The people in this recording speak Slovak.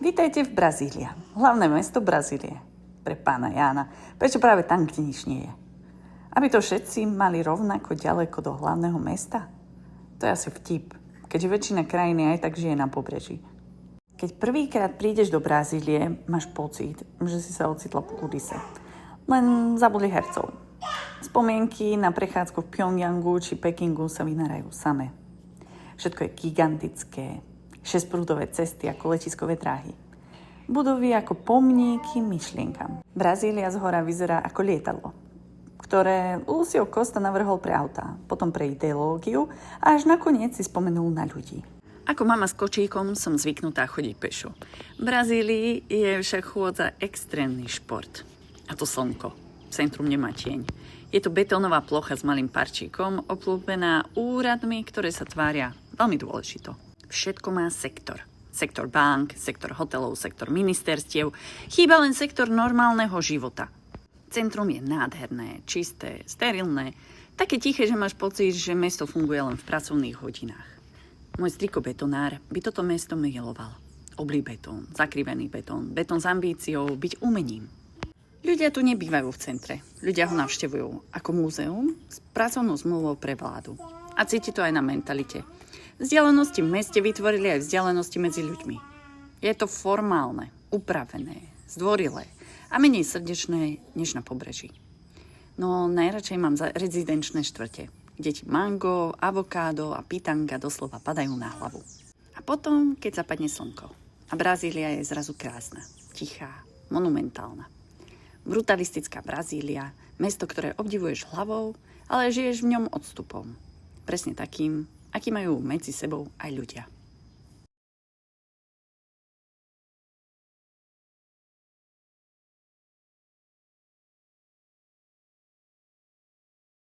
Vítajte v Brazília, hlavné mesto Brazílie. Pre pána Jána, prečo práve tam, kde nič nie je? Aby to všetci mali rovnako ďaleko do hlavného mesta? To je asi vtip, keďže väčšina krajiny aj tak žije na pobreží. Keď prvýkrát prídeš do Brazílie, máš pocit, že si sa ocitla v kulise. Len zabudli hercov. Spomienky na prechádzku v Pyongyangu či Pekingu sa vynárajú samé. Všetko je gigantické. 6-prúdové cesty ako letiskové dráhy. Budovy ako pomníky myšlienkam. Brazília zhora vyzerá ako lietadlo, ktoré Lúcio Costa navrhol pre autá, potom pre ideológiu a až nakoniec si spomenul na ľudí. Ako mama s kočíkom som zvyknutá chodiť pešo. V Brazílii je však chôdza extrémny šport. A to slnko. Centrum nemá tieň. Je to betónová plocha s malým parčíkom, obklúpená úradmi, ktoré sa tvária veľmi dôležito. Všetko má sektor. Sektor bank, sektor hotelov, sektor ministerstiev. Chýba len sektor normálneho života. Centrum je nádherné, čisté, sterilné. Také tiché, že máš pocit, že mesto funguje len v pracovných hodinách. Môj striko betonár by toto mesto miloval. Oblý betón, zakrivený betón, betón s ambíciou byť umením. Ľudia tu nebývajú v centre. Ľudia ho navštevujú ako múzeum s pracovnou zmluvou pre vládu. A cíti to aj na mentalite. Vzdialenosti v meste vytvorili aj vzdialenosti medzi ľuďmi. Je to formálne, upravené, zdvorilé a menej srdečné než na pobreží. No najradšej mám za rezidenčné štvrte, kde ti mango, avokádo a pitanga doslova padajú na hlavu. A potom, keď zapadne slnko a Brazília je zrazu krásna, tichá, monumentálna. Brutalistická Brazília, mesto, ktoré obdivuješ hlavou, ale žiješ v ňom odstupom. Presne takým, aký majú medzi sebou aj ľudia.